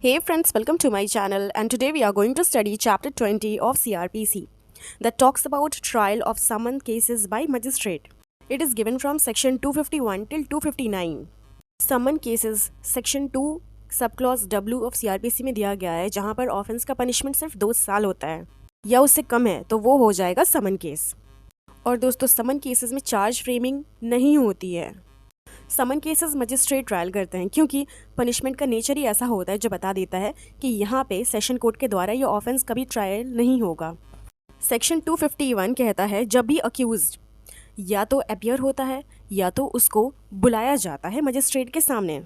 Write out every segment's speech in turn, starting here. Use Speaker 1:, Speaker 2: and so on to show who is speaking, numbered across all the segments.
Speaker 1: Hey friends, welcome to my channel, and today we are going to study chapter 20 of CRPC that talks about trial of summon cases by magistrate. It is given from section 251 till 259. Summon cases section 2 sub clause W of CRPC में दिया गया है, जहां पर offence का punishment सिर्फ 2 साल होता है या उससे कम है तो वो हो जाएगा समन केस। और दोस्तों, समन केसेस में चार्ज फ्रेमिंग नहीं होती है। समन केसेस मजिस्ट्रेट ट्रायल करते हैं क्योंकि पनिशमेंट का नेचर ही ऐसा होता है जो बता देता है कि यहाँ पे सेशन कोर्ट के द्वारा ये ऑफेंस कभी ट्रायल नहीं होगा। सेक्शन 251 कहता है जब भी अक्यूज्ड या तो अपीयर होता है या तो उसको बुलाया जाता है मजिस्ट्रेट के सामने,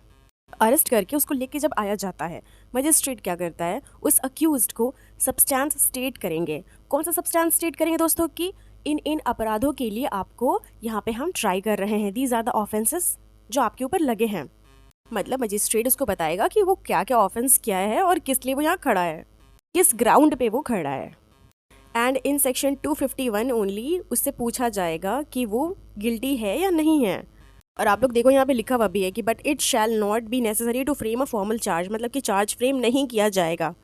Speaker 1: अरेस्ट करके उसको लेके जब आया जाता है, मजिस्ट्रेट क्या करता है, उस अक्यूज्ड को सब्सटेंस स्टेट करेंगे। कौन सा सब्सटेंस स्टेट करेंगे दोस्तों? कि इन अपराधों के लिए आपको यहाँ पे हम ट्राई कर रहे हैं, दीज आर द ऑफेंसेस जो आपके ऊपर लगे हैं। मतलब मजिस्ट्रेट उसको बताएगा कि वो क्या क्या ऑफेंस किया है और किस लिए वो यहाँ खड़ा है, किस ग्राउंड पे वो खड़ा है। एंड इन सेक्शन 251 ओनली उससे पूछा जाएगा कि वो गिल्टी है या नहीं है। और आप लोग देखो यहाँ पे लिखा हुआ भी है कि but it shall not be necessary to frame a formal charge, मतलब कि चार्ज फ्रेम नहीं किया जाएगा।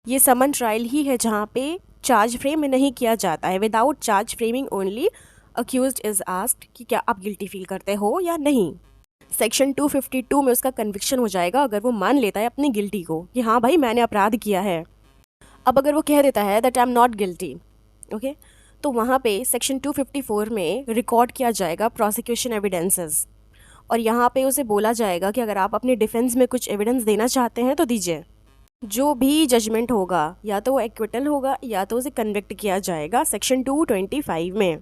Speaker 1: ये समन ट्रायल ही है जहाँ पे चार्ज फ्रेम नहीं किया जाता है। Without charge framing only accused is asked कि क्या आप गिल्टी फील करते हो या नहीं। सेक्शन 252 में उसका कन्विक्शन हो जाएगा अगर वो मान लेता है अपनी गिल्टी को कि हाँ भाई मैंने अपराध किया है। अब अगर वो कह देता है that I am not guilty, okay, तो वहाँ पे सेक्शन 254 में रिकॉर्ड किया जाएगा प्रोसिक्यूशन एविडेंसेस, और यहाँ पे उसे बोला जाएगा कि अगर आप अपने डिफेंस में कुछ एविडेंस देना चाहते हैं तो दीजिए। जो भी जजमेंट होगा या तो वो एक्विटल होगा या तो उसे कन्विक्ट किया जाएगा सेक्शन 225 में।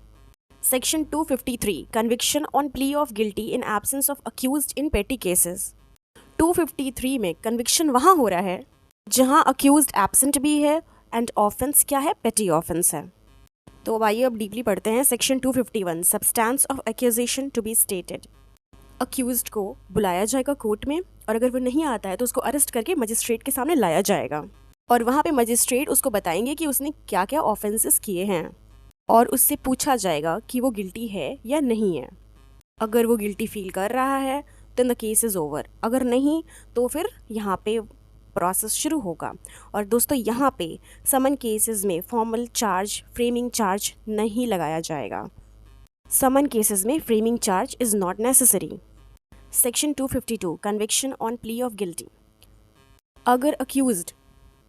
Speaker 1: Section 253 conviction on plea of guilty in absence of accused इन पेटी केसेस। 253 में कन्विक्शन वहाँ हो रहा है जहाँ अक्यूज्ड एब्सेंट भी है एंड ऑफेंस क्या है, पेटी ऑफेंस है। तो अब आइए अब डीपली पढ़ते हैं section 251 substance of accusation to be stated. Accused को बुलाया जाएगा कोर्ट में, और अगर वो नहीं आता है तो उसको अरेस्ट करके मजिस्ट्रेट के सामने लाया जाएगा, और वहाँ पे मजिस्ट्रेट उसको बताएंगे कि उसने क्या क्या ऑफेंसेस किए हैं, और उससे पूछा जाएगा कि वो गिल्टी है या नहीं है। अगर वो गिल्टी फील कर रहा है then the case is over, अगर नहीं तो फिर यहाँ पे प्रोसेस शुरू होगा। और दोस्तों, यहाँ पे समन केसेस में फॉर्मल चार्ज फ्रेमिंग चार्ज नहीं लगाया जाएगा। समन केसेस में framing charge is not necessary. Section 252 conviction on plea of guilty. अगर अक्यूज्ड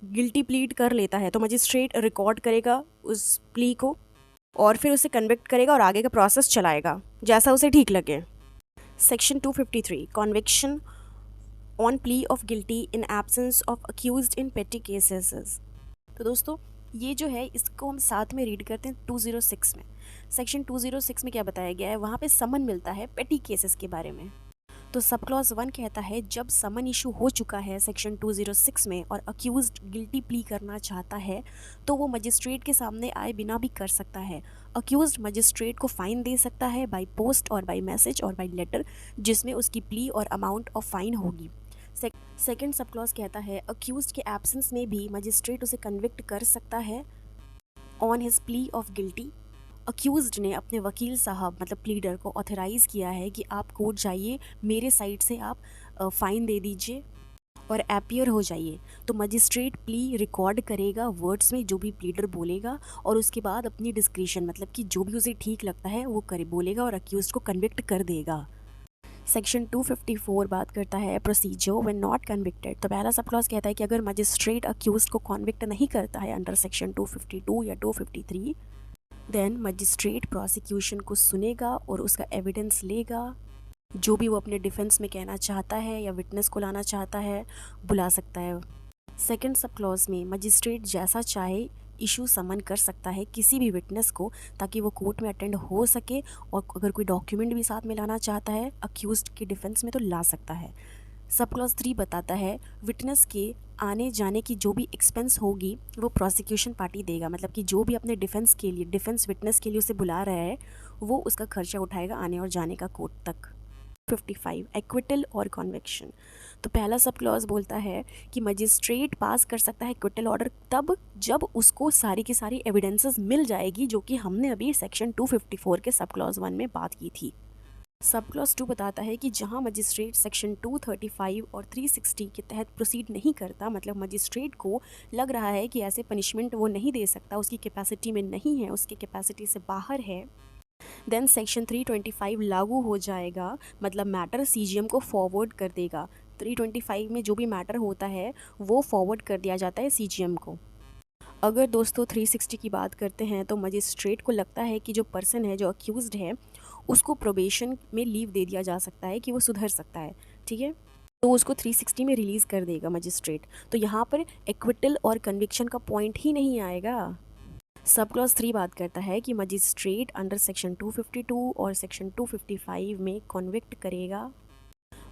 Speaker 1: गिल्टी प्लीड कर लेता है तो मजिस्ट्रेट रिकॉर्ड करेगा उस प्ली को और फिर उसे कन्विक्ट करेगा और आगे का प्रोसेस चलाएगा जैसा उसे ठीक लगे। Section 253 conviction on plea of guilty in absence of accused इन पेटी केसेस। तो दोस्तों, ये जो है इसको हम साथ में रीड करते हैं 206 में। सेक्शन 206 में क्या बताया गया है, वहाँ पे समन मिलता है पेटी केसेस के बारे में। तो सब क्लॉज 1 कहता है जब समन इशू हो चुका है सेक्शन 206 में और अक्यूज्ड गिल्टी प्ली करना चाहता है तो वो मजिस्ट्रेट के सामने आए बिना भी कर सकता है। अक्यूज्ड मजिस्ट्रेट को फाइन दे सकता है बाय पोस्ट और बाय मैसेज और बाय लेटर, जिसमें उसकी प्ली और अमाउंट ऑफ फाइन होगी। सेकेंड सब क्लॉज कहता है अक्यूज्ड के एब्सेंस में भी मजिस्ट्रेट उसे कन्विक्ट कर सकता है on his plea of guilty. Accused ने अपने वकील साहब मतलब प्लीडर को ऑथराइज़ किया है कि आप कोर्ट जाइए, मेरे साइड से आप फ़ाइन दे दीजिए और अपीयर हो जाइए। तो मजिस्ट्रेट प्ली रिकॉर्ड करेगा वर्ड्स में जो भी प्लीडर बोलेगा, और उसके बाद अपनी डिस्क्रिशन मतलब कि जो भी उसे ठीक लगता है वो करे बोलेगा और अक्यूज्ड को कन्विक्ट कर देगा। सेक्शन 254 बात करता है प्रोसीजर व्हेन नॉट कन्विक्टेड। तो पहला सब क्लॉज कहता है कि अगर मजिस्ट्रेट अक्यूज्ड को कन्विक्ट नहीं करता है अंडर सेक्शन 252 या 253, देन मजिस्ट्रेट प्रोसिक्यूशन को सुनेगा और उसका एविडेंस लेगा। जो भी वो अपने डिफेंस में कहना चाहता है या विटनेस को लाना चाहता है बुला सकता है। सेकंड सब क्लॉज में मजिस्ट्रेट जैसा चाहे इशू समन कर सकता है किसी भी विटनेस को ताकि वो कोर्ट में अटेंड हो सके, और अगर कोई डॉक्यूमेंट भी साथ में लाना चाहता है अक्यूज्ड के डिफेंस में तो ला सकता है। सब क्लॉज 3 बताता है विटनेस के आने जाने की जो भी एक्सपेंस होगी वो प्रोसिक्यूशन पार्टी देगा, मतलब कि जो भी अपने डिफेंस के लिए डिफेंस विटनेस के लिए उसे बुला रहा है वो उसका खर्चा उठाएगा आने और जाने का कोर्ट तक। 55 एक्विटल और कन्विक्शन। तो पहला सब क्लॉज बोलता है कि मजिस्ट्रेट पास कर सकता है एक्विटल ऑर्डर तब जब उसको सारी की सारी एविडेंसेस मिल जाएगी, जो कि हमने अभी सेक्शन 254 के सब क्लॉज 1 में बात की थी। सब क्लॉज 2 बताता है कि जहां मजिस्ट्रेट सेक्शन 235 और 360 के तहत प्रोसीड नहीं करता, मतलब मजिस्ट्रेट को लग रहा है कि ऐसे पनिशमेंट वो नहीं दे सकता, उसकी कैपेसिटी में नहीं है, उसकी कैपेसिटी से बाहर है, देन सेक्शन 325 लागू हो जाएगा, मतलब मैटर सीजीएम को फॉरवर्ड कर देगा। 325 में जो भी मैटर होता है वो फॉरवर्ड कर दिया जाता है सीजीएम को। अगर दोस्तों 360 की बात करते हैं तो मजिस्ट्रेट को लगता है कि जो पर्सन है, जो अक्यूज्ड है, उसको प्रोबेशन में लीव दे दिया जा सकता है कि वो सुधर सकता है, ठीक है, तो उसको 360 में रिलीज़ कर देगा मजिस्ट्रेट। तो यहाँ पर एक्विटल और कन्विक्शन का पॉइंट ही नहीं आएगा। सब क्लॉज 3 बात करता है कि मजिस्ट्रेट अंडर सेक्शन 252 और सेक्शन 255 में कॉन्विक्ट करेगा।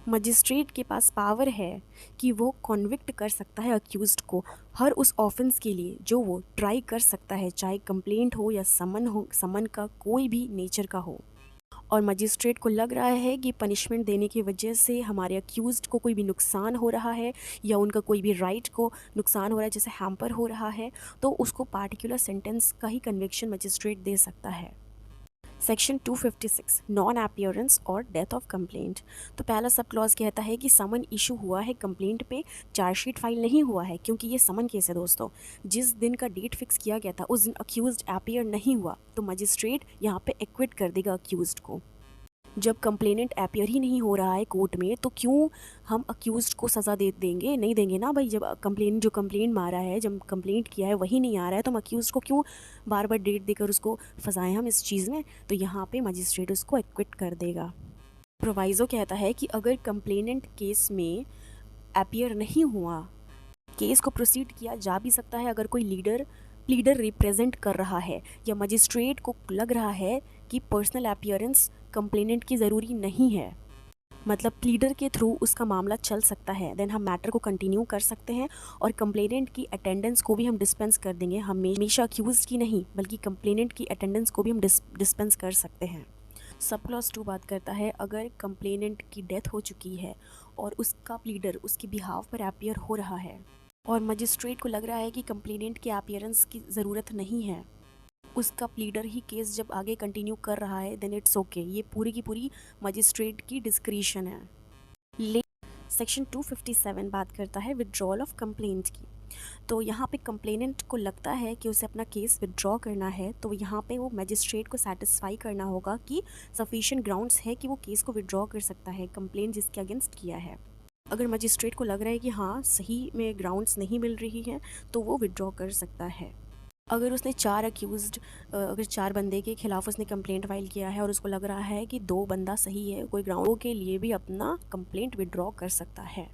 Speaker 1: मजिस्ट्रेट के पास पावर है कि वो कॉन्विक्ट कर सकता है अक्यूज्ड को हर उस ऑफेंस के लिए जो वो ट्राई कर सकता है, चाहे कंप्लेंट हो या समन का कोई भी नेचर का हो। और मजिस्ट्रेट को लग रहा है कि पनिशमेंट देने की वजह से हमारे अक्यूज्ड को कोई भी नुकसान हो रहा है या उनका कोई भी राइट को नुकसान हो रहा है, जैसे हैम्पर हो रहा है, तो उसको पार्टिकुलर सेंटेंस का ही कन्विक्शन मजिस्ट्रेट दे सकता है। सेक्शन 256 नॉन अपीयरेंस और डेथ ऑफ कंप्लेंट। तो पहला सब क्लॉज कहता है कि समन इशू हुआ है, कंप्लेंट पे चार्जशीट फाइल नहीं हुआ है, क्योंकि ये समन केस है दोस्तों। जिस दिन का डेट फिक्स किया गया था उस दिन अक्यूज्ड अपीयर नहीं हुआ, तो मजिस्ट्रेट यहाँ पे एक्विट कर देगा अक्यूज्ड को। जब कंप्लेनेंट अपीयर ही नहीं हो रहा है कोर्ट में, तो क्यों हम अक्यूज्ड को सज़ा दे देंगे? नहीं देंगे ना भाई। जब जो कंप्लेंट मारा है, जब कंप्लेंट किया है वही नहीं आ रहा है, तो हम अक्यूज्ड को क्यों बार बार डेट देकर उसको फंसाएं हम इस चीज़ में? तो यहाँ पे मजिस्ट्रेट उसको एक्विट कर देगा। प्रोवाइज़ो कहता है कि अगर कंप्लेनेंट केस में अपीयर नहीं हुआ, केस को प्रोसीड किया जा भी सकता है अगर कोई प्लीडर रिप्रेजेंट कर रहा है या मजिस्ट्रेट को लग रहा है कि पर्सनल अपीयरेंस कंप्लेनेंट की ज़रूरी नहीं है, मतलब प्लीडर के थ्रू उसका मामला चल सकता है, देन हम मैटर को कंटिन्यू कर सकते हैं और कंप्लेनेंट की अटेंडेंस को भी हम डिस्पेंस कर देंगे। हमेशा अक्यूज्ड की नहीं बल्कि कंप्लेनेंट की अटेंडेंस को भी हम डिस्पेंस कर सकते हैं। सब क्लॉज 2 बात करता है अगर कंप्लेनेंट की डेथ हो चुकी है और उसका प्लीडर उसके बिहाव पर अपीयर हो रहा है और मजिस्ट्रेट को लग रहा है कि कंप्लेनेंट के अपीयरेंस की ज़रूरत नहीं है, उसका प्लीडर ही केस जब आगे कंटिन्यू कर रहा है, देन इट्स ओके। ये पूरी की पूरी मजिस्ट्रेट की डिस्क्रिशन है। सेक्शन 257 बात करता है विड्रॉल ऑफ कंप्लेंट की। तो यहाँ पे कंप्लेनेंट को लगता है कि उसे अपना केस विड्रॉ करना है, तो यहाँ पे वो मजिस्ट्रेट को सेटिस्फाई करना होगा कि सफिशिएंट ग्राउंड्स है कि वो केस को विड्रॉ कर सकता है कंप्लेंट जिसके अगेंस्ट किया है। अगर मजिस्ट्रेट को लग रहा है कि हाँ सही में ग्राउंड्स नहीं मिल रही हैं, तो वो विड्रॉ कर सकता है। अगर उसने अगर 4 बंदे के खिलाफ उसने कंप्लेंट फाइल किया है और उसको लग रहा है कि 2 बंदा सही है, कोई ग्राउंड के लिए भी अपना कंप्लेंट विड्रॉ कर सकता है।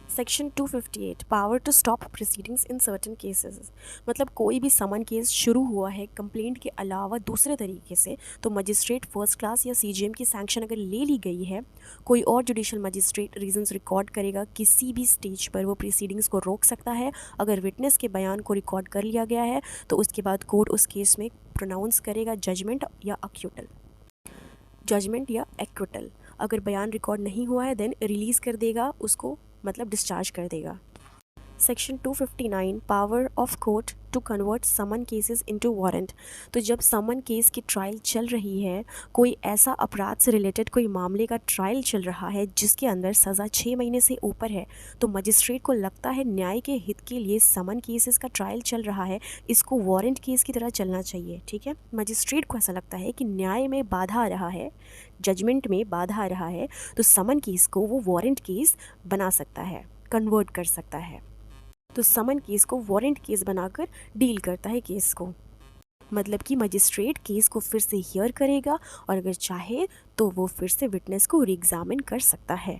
Speaker 1: Section 258 power to stop proceedings in certain cases. मतलब कोई भी समन केस शुरू हुआ है कंप्लेंट के अलावा दूसरे तरीके से, तो मजिस्ट्रेट फर्स्ट क्लास या सीजीएम की सैंक्शन अगर ले ली गई है, कोई और जुडिशल मजिस्ट्रेट रीजंस रिकॉर्ड करेगा, किसी भी स्टेज पर वो प्रोसीडिंग्स को रोक सकता है। अगर विटनेस के बयान को रिकॉर्ड कर लिया गया है तो उसके बाद कोर्ट उस केस में प्रोनाउंस करेगा जजमेंट या एक्विटल। अगर बयान रिकॉर्ड नहीं हुआ है देन रिलीज़ कर देगा उसको, मतलब डिस्चार्ज कर देगा। Section 259 power of court to convert summon cases into warrant. तो जब समन केस की ट्रायल चल रही है, कोई ऐसा अपराध से रिलेटेड कोई मामले का ट्रायल चल रहा है जिसके अंदर सज़ा 6 महीने से ऊपर है, तो मजिस्ट्रेट को लगता है न्याय के हित के लिए समन केसेस का ट्रायल चल रहा है, इसको वारंट केस की तरह चलना चाहिए, ठीक है। मजिस्ट्रेट को ऐसा लगता है कि न्याय में बाधा आ रहा है, जजमेंट में बाधा आ रहा है, तो समन केस को वो वारंट केस बना सकता है, कन्वर्ट कर सकता है। तो समन केस को वारंट केस बनाकर डील करता है केस को, मतलब कि मजिस्ट्रेट केस को फिर से हियर करेगा और अगर चाहे तो वो फिर से विटनेस को री एग्जामिन कर सकता है।